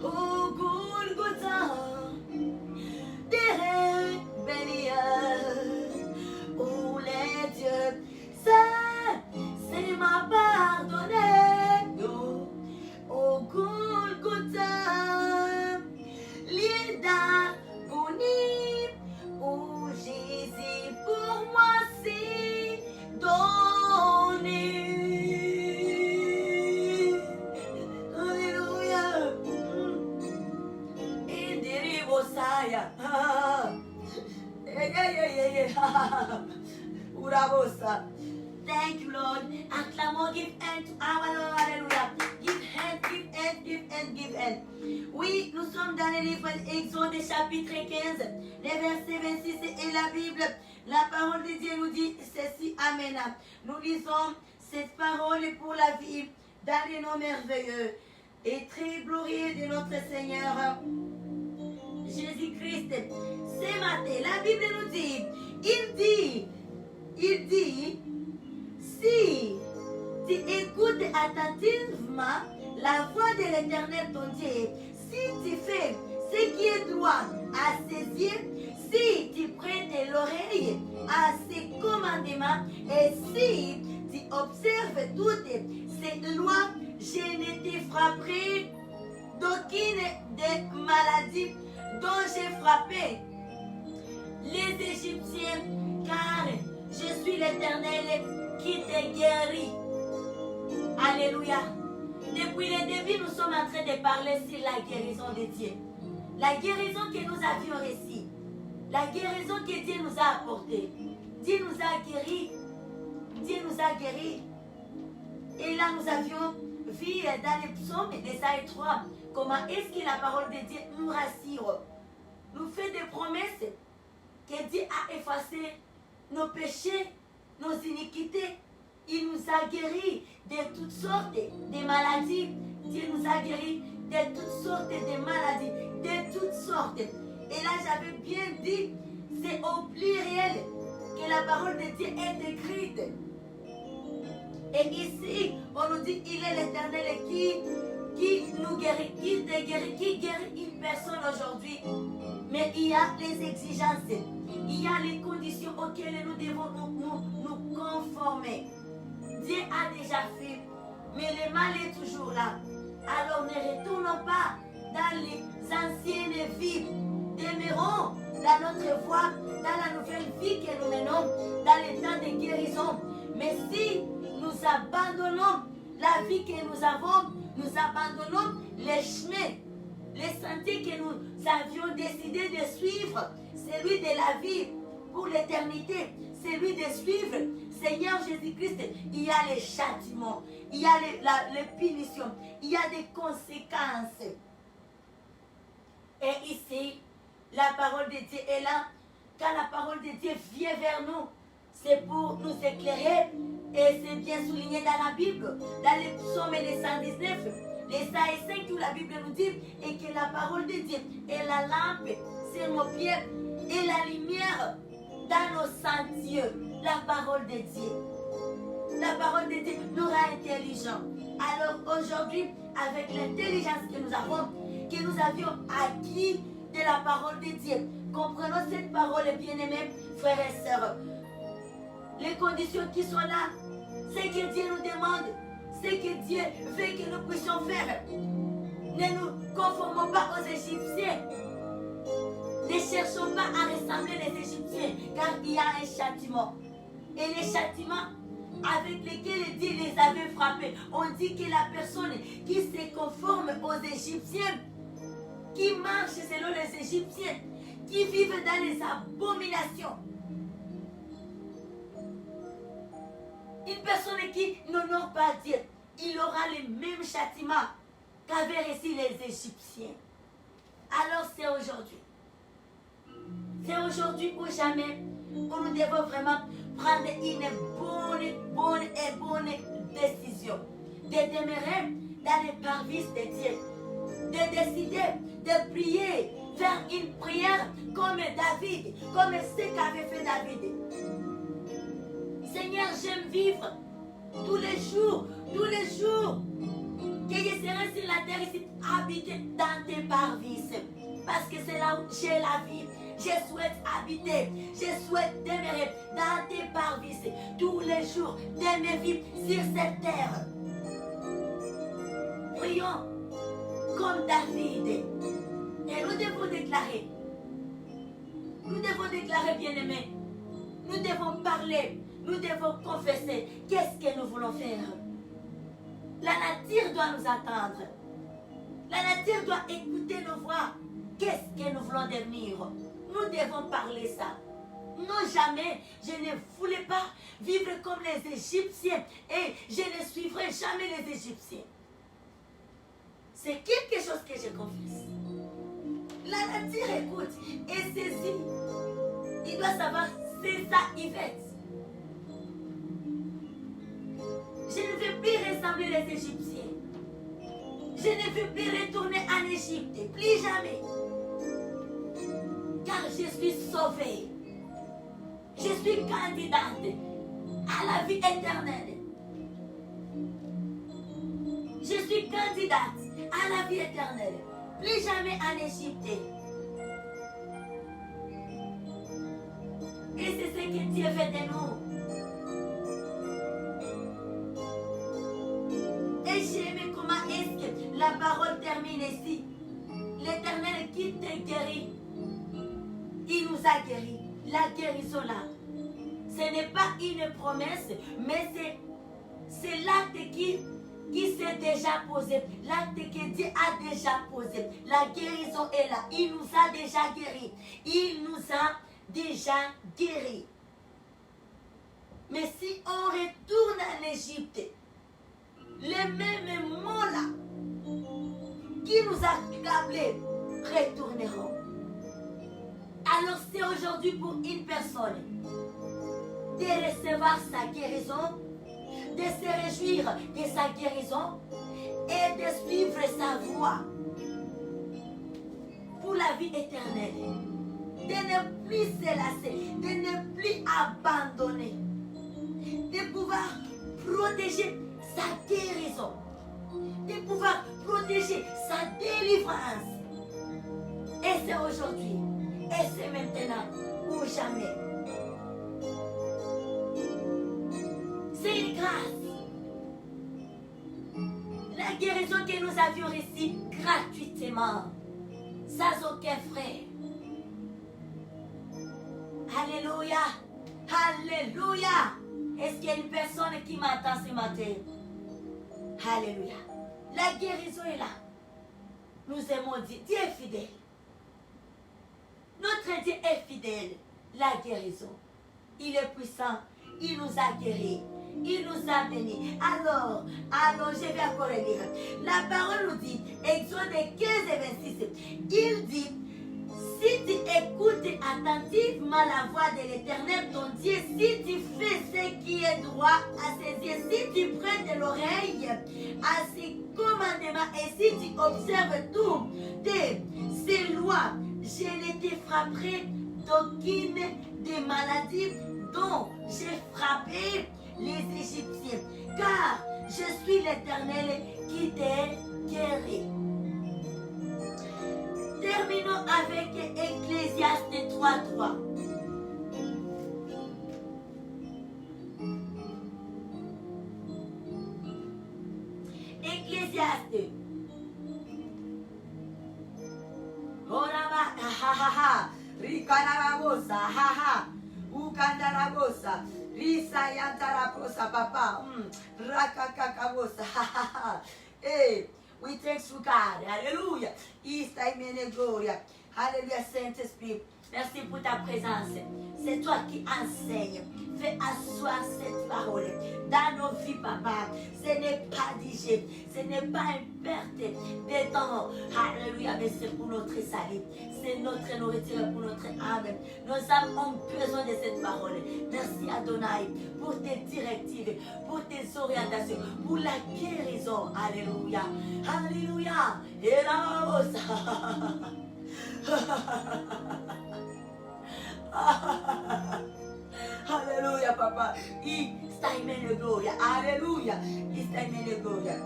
oh, Golgotha, terre bénie, où les dieux, c'est m'a pardonné, oh, Golgotha, lieu d'agonie, où Jésus pour moi s'est donné. Alléluia. Et dérive au saïa. Urabosa. Thank you, Lord. Acclamons, give hand to our Lord. Alléluia. Give hand, give hand, give hand, give hand. Oui, nous sommes dans le livre d'Exode, chapitre 15, les versets 26 et la Bible. La parole de Dieu nous dit ceci. Amen. Nous lisons cette parole pour la vie dans les noms merveilleux et très glorieux de notre Seigneur Jésus-Christ. Ce matin, la Bible nous dit, il dit, si tu écoutes attentivement la voix de l'Éternel ton Dieu, si tu fais ce qui est droit à ses yeux, si tu prêtes l'oreille à ses commandements et si tu observes toutes ces lois, je ne te frapperai d'aucune des maladies dont j'ai frappé les Égyptiens, car je suis l'Éternel qui te guérit. Alléluia. Depuis le début, nous sommes en train de parler sur la guérison de Dieu. La guérison que nous avions reçue. La guérison que Dieu nous a apportée. Dieu nous a guéris. Dieu nous a guéris. Et là, nous avions vu dans les psaumes d'Ésaïe 3 comment est-ce que la parole de Dieu nous rassure. Nous fait des promesses que Dieu a effacé nos péchés, nos iniquités. Il nous a guéris de toutes sortes de maladies. Dieu nous a guéris de toutes sortes de maladies, de toutes sortes. Et là, j'avais bien dit, c'est au pluriel que la parole de Dieu est écrite. Et ici, on nous dit, il est l'Éternel qui nous guérit, qui guérit une personne aujourd'hui. Mais il y a les exigences, il y a les conditions auxquelles nous devons nous conformer. Dieu a déjà fait, mais le mal est toujours là. Alors ne retournons pas dans les anciennes vies. Demeurons dans notre voie, dans la nouvelle vie que nous menons, dans les temps de guérison. Mais si nous abandonnons la vie que nous avons, nous abandonnons les chemins, les sentiers que nous avions décidé de suivre, celui de la vie pour l'éternité, celui de suivre Seigneur Jésus-Christ, il y a les châtiments, il y a les punitions, il y a des conséquences. Et ici, la parole de Dieu est là. Quand la parole de Dieu vient vers nous, c'est pour nous éclairer. Et c'est bien souligné dans la Bible, dans les psaumes des 119, l'Ésaïe 5 où la Bible nous dit, et que la parole de Dieu est la lampe sur nos pieds et la lumière dans nos sentiers. La parole de Dieu. La parole de Dieu nous rend intelligents. Alors aujourd'hui, avec l'intelligence que nous avions acquis de la parole de Dieu, comprenons cette parole, bien-aimés, frères et sœurs. Les conditions qui sont là, ce que Dieu nous demande, ce que Dieu veut que nous puissions faire. Ne nous conformons pas aux Égyptiens. Ne cherchons pas à ressembler les Égyptiens, car il y a un châtiment. Et les châtiments avec lesquels Dieu les avait frappés, on dit que la personne qui se conforme aux Égyptiens, qui marche selon les Égyptiens, qui vivent dans les abominations, une personne qui n'honore pas Dieu, il aura le même châtiment qu'avaient reçu les Égyptiens. Alors c'est aujourd'hui. C'est aujourd'hui ou jamais où nous devons vraiment prendre une bonne décision. De demeurer dans les parvis de Dieu. de décider de prier, faire une prière comme David, comme ce qu'avait fait David. Seigneur, j'aime vivre tous les jours, que je serai sur la terre ici, habiter dans tes parvis. Parce que c'est là où j'ai la vie. Je souhaite habiter, je souhaite demeurer dans tes parvis tous les jours de mes vies sur cette terre. Prions comme David. Et nous devons déclarer, bien-aimés, nous devons parler, nous devons confesser qu'est-ce que nous voulons faire. La nature doit nous attendre. La nature doit écouter nos voix. Qu'est-ce que nous voulons devenir? Nous devons parler ça. Non, jamais, je ne voulais pas vivre comme les Égyptiens et je ne suivrai jamais les Égyptiens. C'est quelque chose que je confesse. La nature écoute et saisit. Il doit savoir, c'est ça, Yvette. Je ne veux plus ressembler les Égyptiens. Je ne veux plus retourner en Égypte, plus jamais. Car je suis sauvée. Je suis candidate à la vie éternelle. Je suis candidate à la vie éternelle. Plus jamais en Égypte. Et c'est ce que Dieu fait de nous. Et j'aime comment est-ce que la parole termine ici. L'Éternel qui te guérit. Il nous a guéris. La guérison là. Ce n'est pas une promesse, mais c'est l'acte qui s'est déjà posé. L'acte que Dieu a déjà posé. La guérison est là. Il nous a déjà guéris. Il nous a déjà guéris. Mais si on retourne en Égypte, les mêmes mots là qui nous accablent retourneront. Alors c'est aujourd'hui pour une personne de recevoir sa guérison, de se réjouir de sa guérison et de suivre sa voie pour la vie éternelle. De ne plus se lasser, de ne plus abandonner, de pouvoir protéger sa guérison, de pouvoir protéger sa délivrance. Et c'est aujourd'hui, et c'est maintenant ou jamais. C'est une grâce. La guérison que nous avions reçue gratuitement, sans aucun frais. Alléluia. Alléluia. Est-ce qu'il y a une personne qui m'attend ce matin? Alléluia. La guérison est là. Nous aimons Dieu. Dieu est fidèle. Notre Dieu est fidèle. La guérison. Il est puissant. Il nous a guéris. Il nous a bénis. Alors, je vais encore lire. La parole nous dit, Exode 15 et 26, il dit, si tu écoutes attentivement la voix de l'Éternel, ton Dieu, si tu fais ce qui est droit à ses yeux, si tu prêtes l'oreille à ses commandements et si tu observes toutes ces lois, je ne te frapperai d'aucune des maladies dont j'ai frappé les Égyptiens, car je suis l'Éternel qui t'ai guéri. Terminons avec Ecclésiaste 3:3. Ecclésiaste. Orama, ha ha ha, Rikarabosa, ha ha, Ukandarabosa, Risa Yantarabosa, papa, Rakakabosa, ha ha ha. Hey, we thank you, God. Hallelujah. Ista imene gloria. Hallelujah, Saint-Esprit. Merci pour ta présence. C'est toi qui enseignes. Fais asseoir cette parole dans nos vies, papa. Ce n'est pas digé, ce n'est pas une perte de temps. Alléluia, mais c'est pour notre salut. C'est notre nourriture pour notre âme. Nos âmes ont besoin de cette parole. Merci Adonai pour tes directives, pour tes orientations, pour la guérison. Alléluia. Alléluia. Et là, Alléluia, papa. Il sta in meno gloria. Alléluia. Il sta in meno gloria.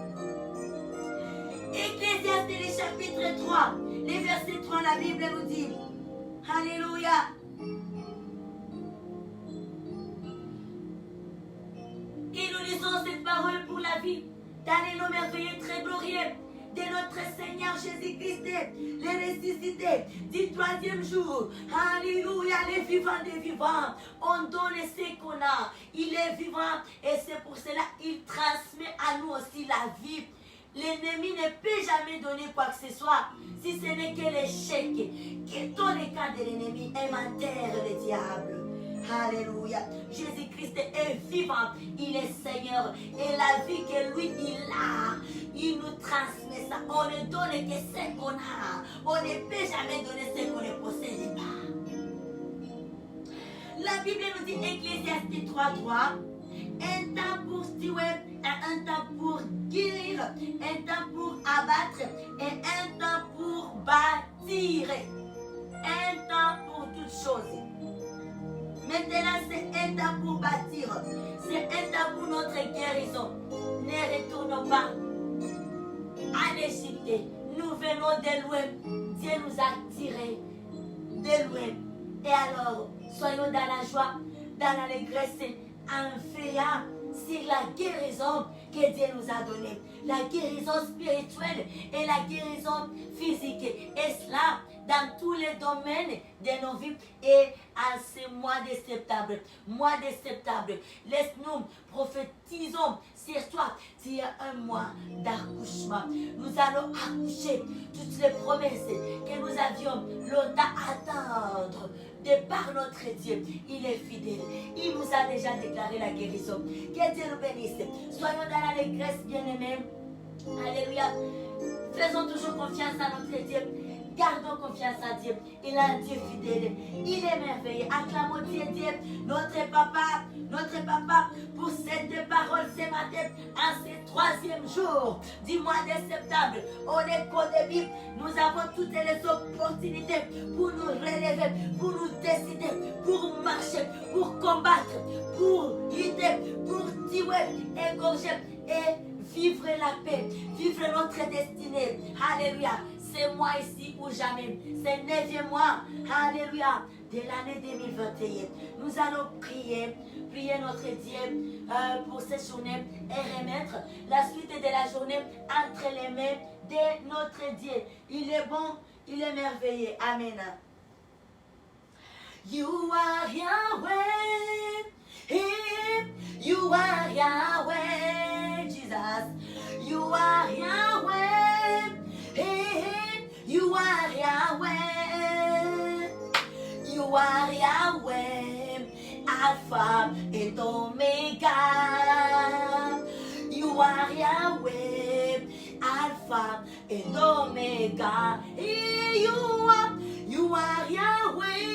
Ecclésiaste, le chapitre 3, les versets 3, la Bible nous dit. Alléluia. Et nous lisons cette parole pour la vie dans les noms merveilleux très glorieux de notre Seigneur Jésus-Christ, les ressuscités du troisième jour. Alléluia, les vivants des vivants. On donne ce qu'on a. Il est vivant et c'est pour cela qu'il transmet à nous aussi la vie. L'ennemi ne peut jamais donner quoi que ce soit si ce n'est que l'échec. Que dans le cas de l'ennemi est enterre le diable. Alléluia. Jésus-Christ est vivant. Il est Seigneur. Et la vie que lui, il a, il nous transmet ça. On ne donne que ce qu'on a. On ne peut jamais donner ce qu'on ne possède pas. La Bible nous dit, Ecclésiaste 3:3, un temps pour tuer, un temps pour guérir, un temps pour abattre et un temps pour bâtir. Un temps pour toutes choses. Maintenant, c'est un temps pour bâtir. C'est un temps pour notre guérison. Ne retournons pas à l'Égypte. Nous venons de loin. Dieu nous a tirés de loin. Et alors, soyons dans la joie, dans l'allégresse, en veillant sur la guérison que Dieu nous a donnée. La guérison spirituelle et la guérison physique. Et cela dans tous les domaines de nos vies. Et en ce mois de septembre, laisse-nous prophétisons sur toi. Il y a un mois d'accouchement. Nous allons accoucher toutes les promesses que nous avions longtemps attendre. De par notre Dieu, il est fidèle. Il nous a déjà déclaré la guérison. Que Dieu nous bénisse. Soyons dans l'allégresse, bien-aimés. Alléluia. Faisons toujours confiance à notre Dieu. Gardons confiance à Dieu. Il est un Dieu fidèle. Il est merveilleux. Acclamons Dieu, notre papa, pour cette parole ce matin, en ce troisième jour du mois de septembre. On est co-début. Nous avons toutes les opportunités pour nous relever, pour nous décider, pour marcher, pour combattre, pour lutter, pour tuer, égorger et vivre la paix, vivre notre destinée. Alléluia. C'est moi ici ou jamais. C'est le 9e mois. Alléluia. De l'année 2021. Nous allons prier notre Dieu pour cette journée et remettre la suite de la journée entre les mains de notre Dieu. Il est bon, il est merveilleux. Amen. You are Yahweh. You are Yahweh. Jesus. You are Yahweh. You are Yahweh. You are Yahweh. Alpha and Omega. You are Yahweh. Alpha and Omega. You are Yahweh.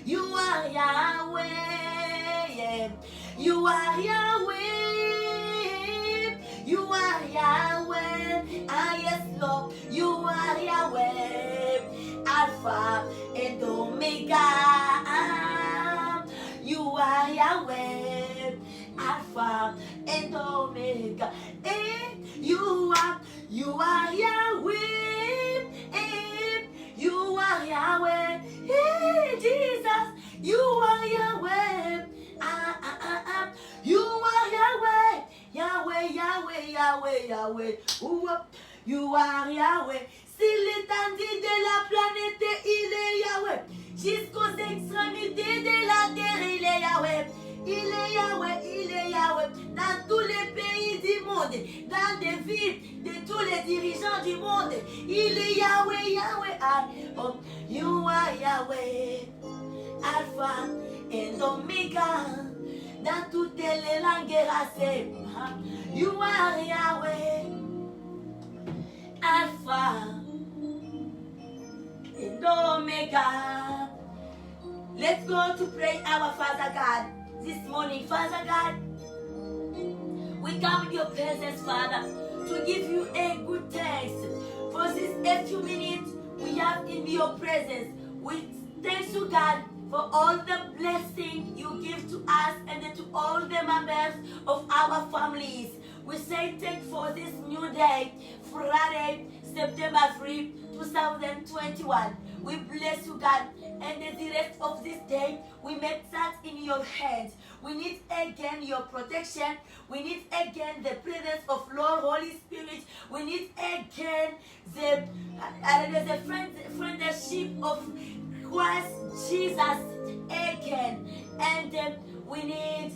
You are Yahweh. Yeah. You are Yahweh. You are Yahweh. Ah, yes, Lord. You are Yahweh. Alpha and Omega. You are Yahweh. Alpha and Omega. You are Yahweh. You are Yahweh. Jesus. You are Yahweh. You are Yahweh. Yahweh. You are Yahweh. Si l'étendue de la planète, il est Yahweh. Jusqu'aux extrémités de la terre, il est Yahweh. Il est Yahweh. Dans tous les pays du monde, dans des villes, des tous les dirigeants du monde. Il est Yahweh, Yahweh. Oh, you are Yahweh, Alpha and Omega. Dans toutes les langues racées. You are Yahweh, Alpha and Omega. Let's go to pray our Father God this morning. Father God, we come in your presence, Father, to give you a good thanks for this few minutes we have in your presence. We thank you, God, for all the blessing you give to us and to all the members of our families. We say thank you for this new day, Friday, September 3, 2021. We bless you, God, and the rest of this day, we make that in your hands. We need again your protection. We need again the presence of Lord Holy Spirit. We need again the friendship of Christ Jesus again. And we need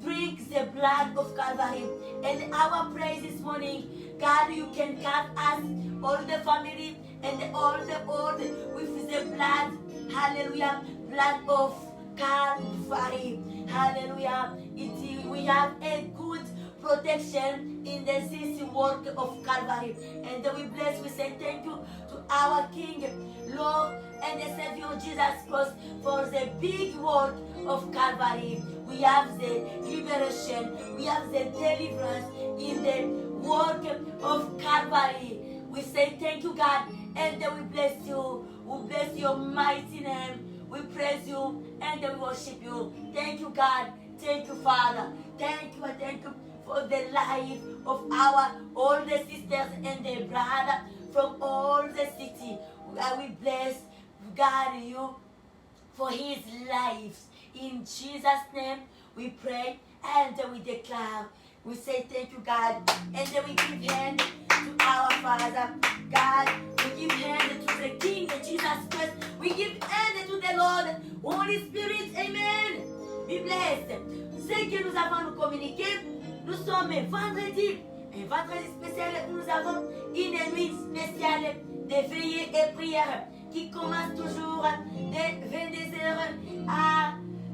drink the blood of Calvary. And our praise this morning, God, you can cover us, all the family, and all with the blood, hallelujah, blood of Calvary, hallelujah. We have a good protection in the CC work of Calvary, and we bless, we say thank you to our King, Lord, and the Savior Jesus Christ for the big work of Calvary. We have the liberation, we have the deliverance in the work of Calvary. We say thank you, God, and we bless you. We bless your mighty name. We praise you and we worship you. Thank you, God. Thank you, Father. Thank you for the life of all the sisters and the brother from all the city. We bless God you for his life. In Jesus' name we pray and we declare. We say thank you, God, and then we give hand to our Father. God, we give hand to the King, Jesus Christ. We give hand to the Lord, Holy Spirit. Amen. Be blessed. Ce que nous avons nous communiquer, nous sommes vendredi, un vendredi spécial où nous avons une nuit spéciale de veillée et prière qui commence toujours de 22h à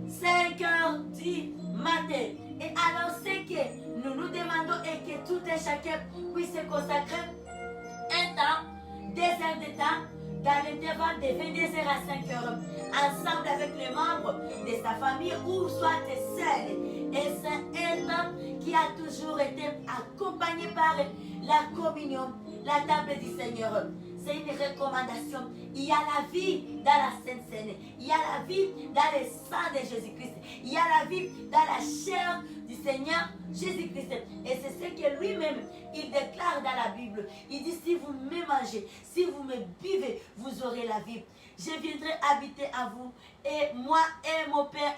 5h du matin. Et alors, c'est que nous nous demandons et que tout et chacun puisse se consacrer un temps, 2 heures de temps, dans l'intervalle de 22h à 5h, ensemble avec les membres de sa famille ou soit seul. Et c'est un temps qui a toujours été accompagné par la communion, la table du Seigneur. C'est une recommandation. Il y a la vie dans la Sainte Seine. Il y a la vie dans le sang de Jésus-Christ. Il y a la vie dans la chair du Seigneur Jésus-Christ. Et c'est ce que lui-même, il déclare dans la Bible. Il dit, si vous me mangez, si vous me buvez, vous aurez la vie. Je viendrai habiter à vous. Et moi et mon Père,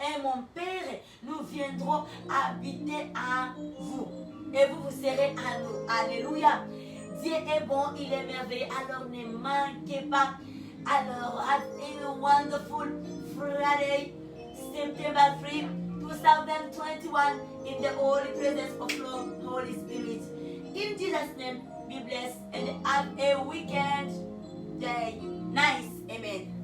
nous viendrons habiter à vous. Et vous serez à nous. Alléluia. Dieu est bon, il est merveilleux, alors ne manquez pas. Alors, have a wonderful Friday, September 3, 2021, in the holy presence of Lord, Holy Spirit. In Jesus' name, be blessed and have a weekend day. Nice. Amen.